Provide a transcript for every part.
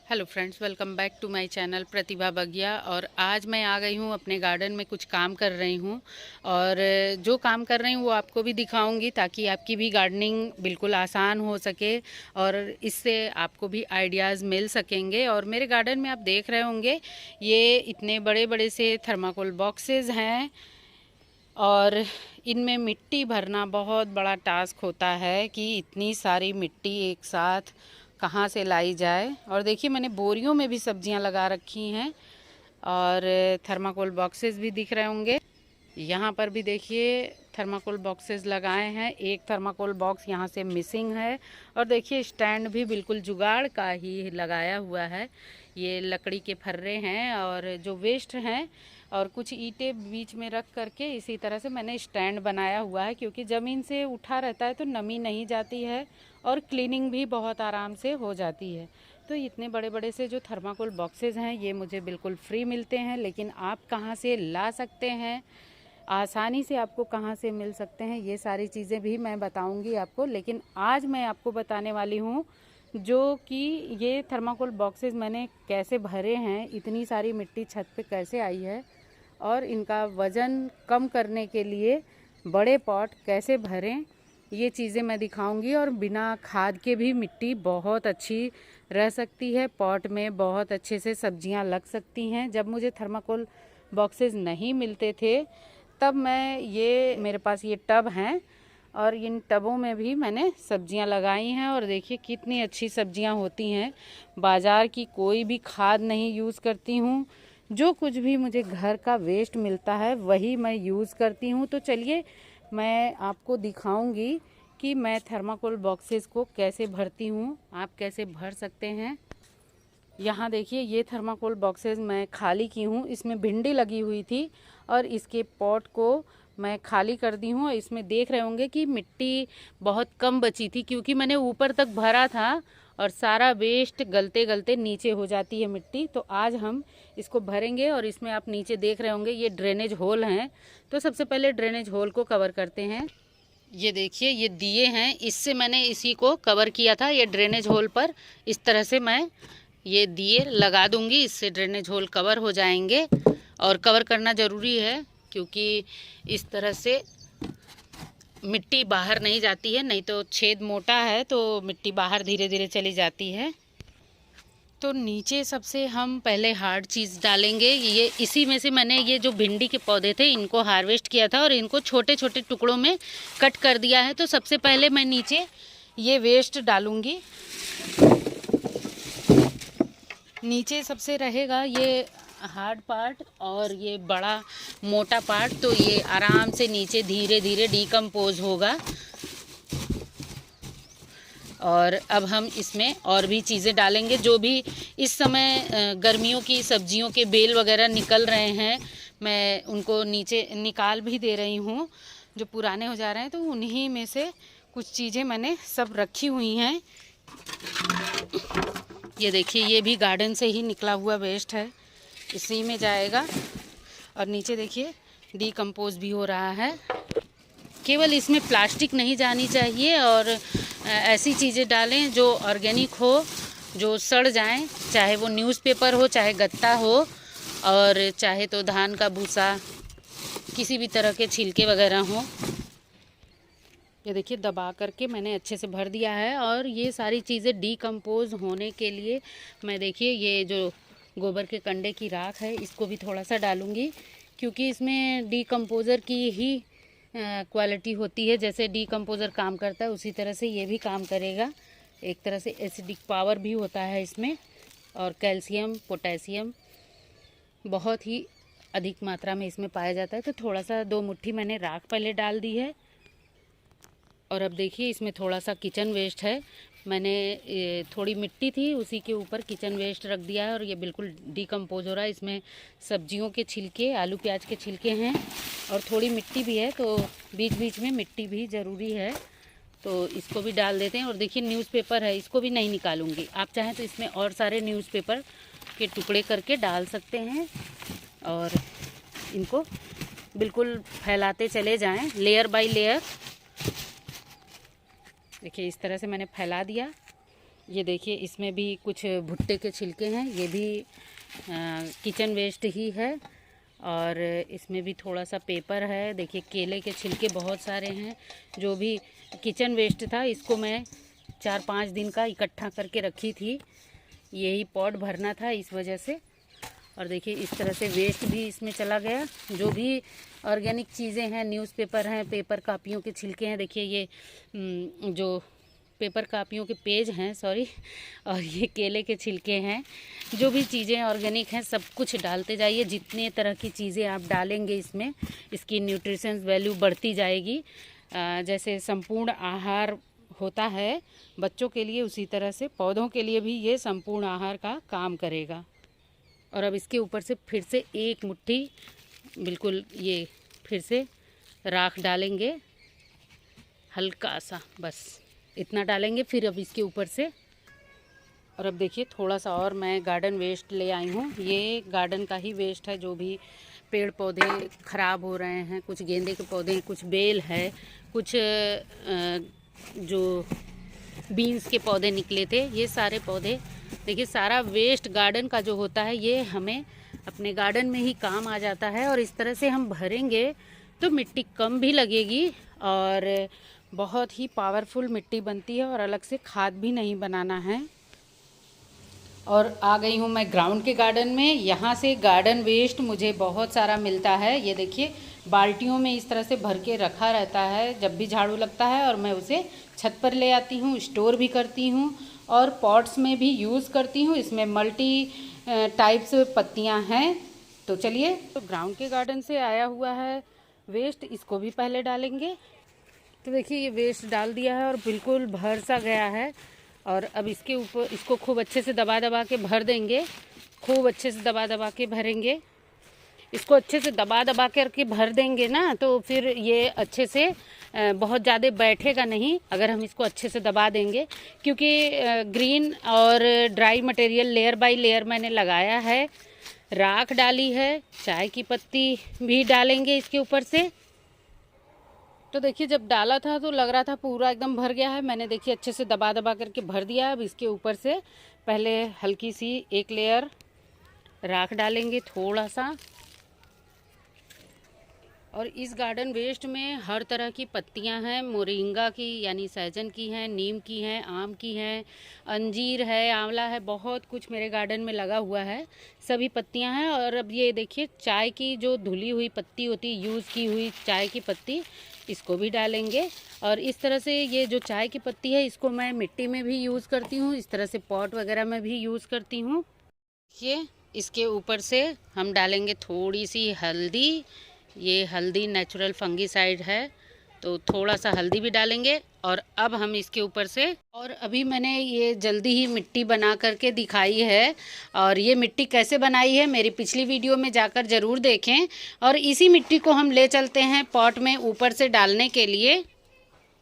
Hello friends, welcome back to my channel Pratibha Bagiya. और आज मैं आ गई हूँ अपने गार्डन में, कुछ काम कर रही हूँ और जो काम कर रही हूँ वो आपको भी दिखाऊंगी ताकि आपकी भी गार्डनिंग बिल्कुल आसान हो सके और इससे आपको भी आइडियाज़ मिल सकेंगे। और मेरे गार्डन में आप देख रहे होंगे ये इतने बड़े बड़े से थर्माकोल बॉक्सेस हैं और इनमें मिट्टी भरना बहुत बड़ा टास्क होता है कि इतनी सारी मिट्टी एक साथ कहाँ से लाई जाए। और देखिए मैंने बोरियों में भी सब्जियां लगा रखी हैं और थर्माकोल बॉक्सेस भी दिख रहे होंगे। यहाँ पर भी देखिए थर्माकोल बॉक्सेस लगाए हैं। एक थर्माकोल बॉक्स यहाँ से मिसिंग है और देखिए स्टैंड भी बिल्कुल जुगाड़ का ही लगाया हुआ है। ये लकड़ी के फर्रे हैं और जो वेस्ट हैं और कुछ ईंटें बीच में रख करके इसी तरह से मैंने स्टैंड बनाया हुआ है, क्योंकि ज़मीन से उठा रहता है तो नमी नहीं जाती है और क्लीनिंग भी बहुत आराम से हो जाती है। तो इतने बड़े बड़े से जो थर्माकोल बॉक्सेस हैं ये मुझे बिल्कुल फ्री मिलते हैं, लेकिन आप कहाँ से ला सकते हैं, आसानी से आपको कहाँ से मिल सकते हैं, ये सारी चीज़ें भी मैं बताऊंगी आपको। लेकिन आज मैं आपको बताने वाली हूँ जो कि ये थर्माकोल बॉक्सेस मैंने कैसे भरे हैं, इतनी सारी मिट्टी छत पे कैसे आई है और इनका वज़न कम करने के लिए बड़े पॉट कैसे भरें, ये चीज़ें मैं दिखाऊंगी। और बिना खाद के भी मिट्टी बहुत अच्छी रह सकती है, पॉट में बहुत अच्छे से सब्जियां लग सकती हैं। जब मुझे थर्माकोल बॉक्सेस नहीं मिलते थे तब मैं मेरे पास ये टब हैं और इन टबों में भी मैंने सब्जियां लगाई हैं और देखिए कितनी अच्छी सब्जियां होती हैं। बाज़ार की कोई भी खाद नहीं यूज़ करती हूँ, जो कुछ भी मुझे घर का वेस्ट मिलता है वही मैं यूज़ करती हूँ। तो चलिए मैं आपको दिखाऊंगी कि मैं थर्माकोल बॉक्सेस को कैसे भरती हूँ, आप कैसे भर सकते हैं। यहाँ देखिए ये थर्माकोल बॉक्सेस मैं खाली की हूँ, इसमें भिंडी लगी हुई थी और इसके पॉट को मैं खाली कर दी हूँ। इसमें देख रहे होंगे कि मिट्टी बहुत कम बची थी, क्योंकि मैंने ऊपर तक भरा था और सारा वेस्ट गलते गलते नीचे हो जाती है मिट्टी। तो आज हम इसको भरेंगे और इसमें आप नीचे देख रहे होंगे ये ड्रेनेज होल हैं। तो सबसे पहले ड्रेनेज होल को कवर करते हैं। ये देखिए ये दिए हैं, इससे मैंने इसी को कवर किया था। ये ड्रेनेज होल पर इस तरह से मैं ये दिए लगा दूंगी, इससे ड्रेनेज होल कवर हो जाएंगे। और कवर करना ज़रूरी है क्योंकि इस तरह से मिट्टी बाहर नहीं जाती है, नहीं तो छेद मोटा है तो मिट्टी बाहर धीरे धीरे चली जाती है। तो नीचे सबसे हम पहले हार्ड चीज़ डालेंगे। ये इसी में से मैंने ये जो भिंडी के पौधे थे इनको हार्वेस्ट किया था और इनको छोटे छोटे टुकड़ों में कट कर दिया है। तो सबसे पहले मैं नीचे ये वेस्ट डालूंगी। नीचे सबसे रहेगा ये हार्ड पार्ट और ये बड़ा मोटा पार्ट, तो ये आराम से नीचे धीरे धीरे डीकम्पोज होगा। और अब हम इसमें और भी चीज़ें डालेंगे। जो भी इस समय गर्मियों की सब्जियों के बेल वगैरह निकल रहे हैं, मैं उनको नीचे निकाल भी दे रही हूँ। जो पुराने हो जा रहे हैं तो उन्हीं में से कुछ चीज़ें मैंने सब रखी हुई हैं। ये देखिए ये भी गार्डन से ही निकला हुआ वेस्ट है, इसी में जाएगा। और नीचे देखिए डीकम्पोज भी हो रहा है। केवल इसमें प्लास्टिक नहीं जानी चाहिए और ऐसी चीज़ें डालें जो ऑर्गेनिक हो, जो सड़ जाएं, चाहे वो न्यूज़पेपर हो, चाहे गत्ता हो, और चाहे तो धान का भूसा, किसी भी तरह के छिलके वगैरह हों। ये देखिए दबा करके मैंने अच्छे से भर दिया है। और ये सारी चीज़ें डीकम्पोज होने के लिए मैं देखिए ये जो गोबर के कंडे की राख है इसको भी थोड़ा सा डालूँगी, क्योंकि इसमें डीकम्पोज़र की ही क्वालिटी होती है। जैसे डीकम्पोज़र काम करता है उसी तरह से ये भी काम करेगा। एक तरह से एसिडिक पावर भी होता है इसमें, और कैल्शियम पोटेशियम बहुत ही अधिक मात्रा में इसमें पाया जाता है। तो थोड़ा सा 2 मुट्ठी मैंने राख पहले डाल दी है। और अब देखिए इसमें थोड़ा सा किचन वेस्ट है, मैंने थोड़ी मिट्टी थी उसी के ऊपर किचन वेस्ट रख दिया है और ये बिल्कुल डीकम्पोज हो रहा है। इसमें सब्जियों के छिलके, आलू प्याज के छिलके हैं और थोड़ी मिट्टी भी है, तो बीच बीच में मिट्टी भी ज़रूरी है, तो इसको भी डाल देते हैं। और देखिए न्यूज़पेपर है, इसको भी नहीं निकालूंगी। आप चाहें तो इसमें और सारे न्यूज़पेपर के टुकड़े करके डाल सकते हैं और इनको बिल्कुल फैलाते चले जाएँ लेयर बाय लेयर। देखिए इस तरह से मैंने फैला दिया ये देखिए इसमें भी कुछ भुट्टे के छिलके हैं, ये भी किचन वेस्ट ही है। और इसमें भी थोड़ा सा पेपर है। देखिए केले के छिलके बहुत सारे हैं। जो भी किचन वेस्ट था इसको मैं 4-5 दिन का इकट्ठा करके रखी थी, यही पॉट भरना था इस वजह से। और देखिए इस तरह से वेस्ट भी इसमें चला गया। जो भी ऑर्गेनिक चीज़ें हैं, न्यूज़पेपर हैं, पेपर कापियों के छिलके हैं, देखिए ये जो पेपर कापियों के पेज हैं, सॉरी, और ये केले के छिलके हैं। जो भी चीज़ें ऑर्गेनिक हैं सब कुछ डालते जाइए। जितने तरह की चीज़ें आप डालेंगे इसमें, इसकी न्यूट्रिशंस वैल्यू बढ़ती जाएगी। जैसे संपूर्ण आहार होता है बच्चों के लिए, उसी तरह से पौधों के लिए भी ये संपूर्ण आहार का काम करेगा। और अब इसके ऊपर से फिर से एक मुट्ठी बिल्कुल ये फिर से राख डालेंगे, हल्का सा, बस इतना डालेंगे। फिर अब इसके ऊपर से, और अब देखिए थोड़ा सा और मैं गार्डन वेस्ट ले आई हूँ। ये गार्डन का ही वेस्ट है, जो भी पेड़ पौधे ख़राब हो रहे हैं। कुछ गेंदे के पौधे, कुछ बेल है, कुछ जो बीन्स के पौधे निकले थे, ये सारे पौधे देखिए, सारा वेस्ट गार्डन का जो होता है ये हमें अपने गार्डन में ही काम आ जाता है। और इस तरह से हम भरेंगे तो मिट्टी कम भी लगेगी और बहुत ही पावरफुल मिट्टी बनती है, और अलग से खाद भी नहीं बनाना है। और आ गई हूँ मैं ग्राउंड के गार्डन में। यहाँ से गार्डन वेस्ट मुझे बहुत सारा मिलता है। ये देखिए बाल्टियों में इस तरह से भर के रखा रहता है, जब भी झाड़ू लगता है और मैं उसे छत पर ले आती हूँ, स्टोर भी करती हूँ और पॉट्स में भी यूज़ करती हूँ। इसमें मल्टी टाइप्स पत्तियाँ हैं। तो चलिए, तो ग्राउंड के गार्डन से आया हुआ है वेस्ट, इसको भी पहले डालेंगे। तो देखिए ये वेस्ट डाल दिया है और बिल्कुल भर सा गया है। और अब इसके ऊपर इसको खूब अच्छे से दबा दबा के भर देंगे, खूब अच्छे से दबा दबा के भरेंगे। इसको अच्छे से दबा दबा करके भर देंगे ना, तो फिर ये अच्छे से बहुत ज़्यादा बैठेगा नहीं अगर हम इसको अच्छे से दबा देंगे। क्योंकि ग्रीन और dry material layer by layer मैंने लगाया है, राख डाली है, चाय की पत्ती भी डालेंगे इसके ऊपर से। तो देखिए जब डाला था तो लग रहा था पूरा एकदम भर गया है, मैंने देखिए अच्छे से दबा दबा करके भर दिया। अब इसके ऊपर से पहले हल्की सी एक लेयर राख डालेंगे थोड़ा सा। और इस गार्डन वेस्ट में हर तरह की पत्तियां हैं, मोरिंगा की यानी सहजन की हैं, नीम की हैं, आम की हैं, अंजीर है, आंवला है, बहुत कुछ मेरे गार्डन में लगा हुआ है, सभी पत्तियां हैं। और अब ये देखिए चाय की जो धुली हुई पत्ती होती है, यूज़ की हुई चाय की पत्ती, इसको भी डालेंगे। और इस तरह से ये जो चाय की पत्ती है इसको मैं मिट्टी में भी यूज़ करती हूँ, इस तरह से पॉट वगैरह में भी यूज़ करती हूँ। ये इसके ऊपर से हम डालेंगे थोड़ी सी हल्दी। ये हल्दी नेचुरल फंगीसाइड है, तो थोड़ा सा हल्दी भी डालेंगे। और अब हम इसके ऊपर से, और अभी मैंने ये जल्दी ही मिट्टी बना करके दिखाई है, और ये मिट्टी कैसे बनाई है मेरी पिछली वीडियो में जाकर ज़रूर देखें। और इसी मिट्टी को हम ले चलते हैं पॉट में ऊपर से डालने के लिए।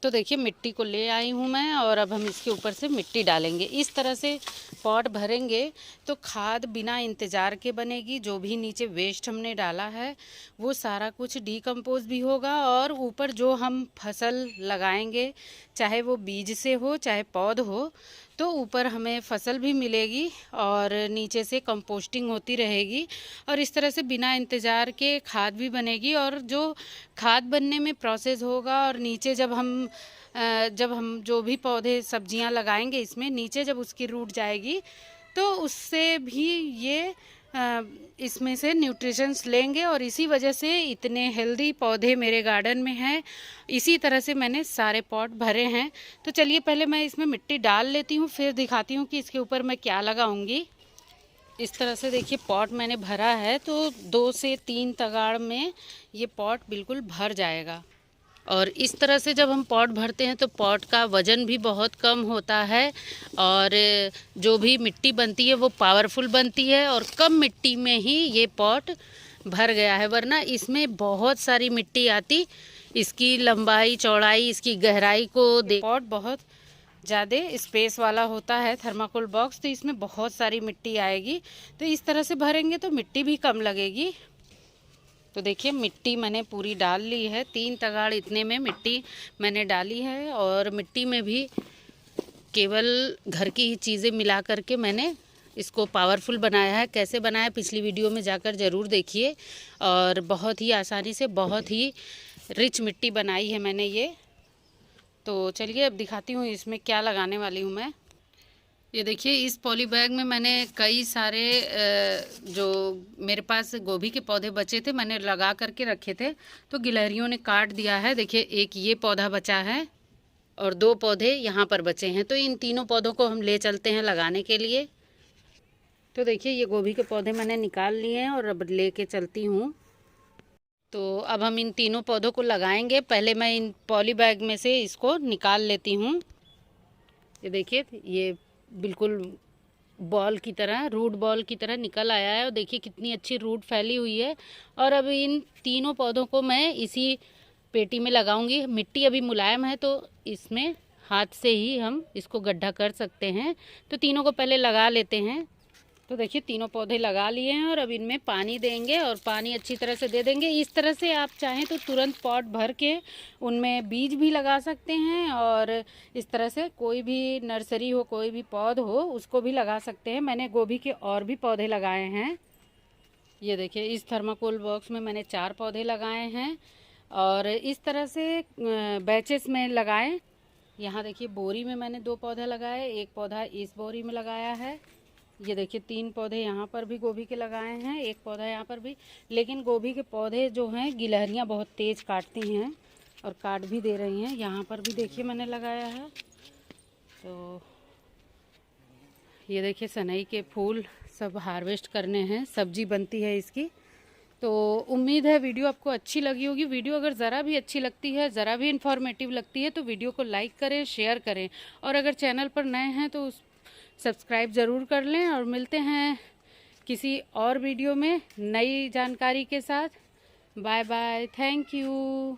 तो देखिए मिट्टी को ले आई हूँ मैं, और अब हम इसके ऊपर से मिट्टी डालेंगे। इस तरह से पॉट भरेंगे तो खाद बिना इंतज़ार के बनेगी। जो भी नीचे वेस्ट हमने डाला है वो सारा कुछ डीकम्पोज भी होगा, और ऊपर जो हम फसल लगाएंगे, चाहे वो बीज से हो चाहे पौध हो, तो ऊपर हमें फसल भी मिलेगी और नीचे से कंपोस्टिंग होती रहेगी। और इस तरह से बिना इंतज़ार के खाद भी बनेगी। और जो खाद बनने में प्रोसेस होगा, और नीचे जब हम जो भी पौधे सब्जियां लगाएंगे इसमें, नीचे जब उसकी रूट जाएगी तो उससे भी ये इसमें से न्यूट्रिशंस लेंगे। और इसी वजह से इतने हेल्दी पौधे मेरे गार्डन में हैं। इसी तरह से मैंने सारे पॉट भरे हैं। तो चलिए पहले मैं इसमें मिट्टी डाल लेती हूँ, फिर दिखाती हूँ कि इसके ऊपर मैं क्या लगाऊंगी। इस तरह से देखिए पॉट मैंने भरा है, तो 2 से 3 तगाड़ में ये पॉट बिल्कुल भर जाएगा। और इस तरह से जब हम पॉट भरते हैं तो पॉट का वज़न भी बहुत कम होता है, और जो भी मिट्टी बनती है वो पावरफुल बनती है। और कम मिट्टी में ही ये पॉट भर गया है, वरना इसमें बहुत सारी मिट्टी आती, इसकी लंबाई चौड़ाई इसकी गहराई को देख। पॉट बहुत ज़्यादा स्पेस वाला होता है, थर्माकोल बॉक्स, तो इसमें बहुत सारी मिट्टी आएगी। तो इस तरह से भरेंगे तो मिट्टी भी कम लगेगी। तो देखिए मिट्टी मैंने पूरी डाल ली है, 3 तगाड़ इतने में मिट्टी मैंने डाली है। और मिट्टी में भी केवल घर की ही चीज़ें मिला करके मैंने इसको पावरफुल बनाया है। कैसे बनाया पिछली वीडियो में जाकर ज़रूर देखिए। और बहुत ही आसानी से बहुत ही रिच मिट्टी बनाई है मैंने ये। तो चलिए अब दिखाती हूँ इसमें क्या लगाने वाली हूँ मैं। ये देखिए, इस पॉली बैग में मैंने कई सारे जो मेरे पास गोभी के पौधे बचे थे मैंने लगा करके रखे थे, तो गिलहरियों ने काट दिया है। देखिए, एक ये पौधा बचा है और 2 पौधे यहाँ पर बचे हैं। तो इन तीनों पौधों को हम ले चलते हैं लगाने के लिए। तो देखिए, ये गोभी के पौधे मैंने निकाल लिए हैं और अब लेके चलती हूँ। तो अब हम इन तीनों पौधों को लगाएंगे। पहले मैं इन पॉली बैग में से इसको निकाल लेती हूँ। ये देखिए, ये बिल्कुल बॉल की तरह, रूट बॉल की तरह निकल आया है और देखिए कितनी अच्छी रूट फैली हुई है। और अब इन तीनों पौधों को मैं इसी पेटी में लगाऊंगी। मिट्टी अभी मुलायम है तो इसमें हाथ से ही हम इसको गड्ढा कर सकते हैं। तो तीनों को पहले लगा लेते हैं। तो देखिए, तीनों पौधे लगा लिए हैं और अब इनमें पानी देंगे और पानी अच्छी तरह से दे देंगे। इस तरह से आप चाहें तो तुरंत पॉट भर के उनमें बीज भी लगा सकते हैं और इस तरह से कोई भी नर्सरी हो, कोई भी पौध हो, उसको भी लगा सकते हैं। मैंने गोभी के और भी पौधे लगाए हैं। ये देखिए, इस थर्माकोल बॉक्स में मैंने 4 पौधे लगाए हैं और इस तरह से बैचेस में लगाएं। यहाँ देखिए, बोरी में मैंने 2 पौधा लगाए, एक पौधा इस बोरी में लगाया है। ये देखिए, 3 पौधे यहाँ पर भी गोभी के लगाए हैं, एक पौधा यहाँ पर भी। लेकिन गोभी के पौधे जो हैं गिलहरियाँ बहुत तेज़ काटती हैं और काट भी दे रही हैं। यहाँ पर भी देखिए मैंने लगाया है। तो ये देखिए, सनई के फूल सब हार्वेस्ट करने हैं, सब्जी बनती है इसकी। तो उम्मीद है वीडियो आपको अच्छी लगी होगी। वीडियो अगर ज़रा भी अच्छी लगती है, ज़रा भी इन्फॉर्मेटिव लगती है तो वीडियो को लाइक करें, शेयर करें और अगर चैनल पर नए हैं तो सब्सक्राइब ज़रूर कर लें। और मिलते हैं किसी और वीडियो में नई जानकारी के साथ। Bye bye, thank you.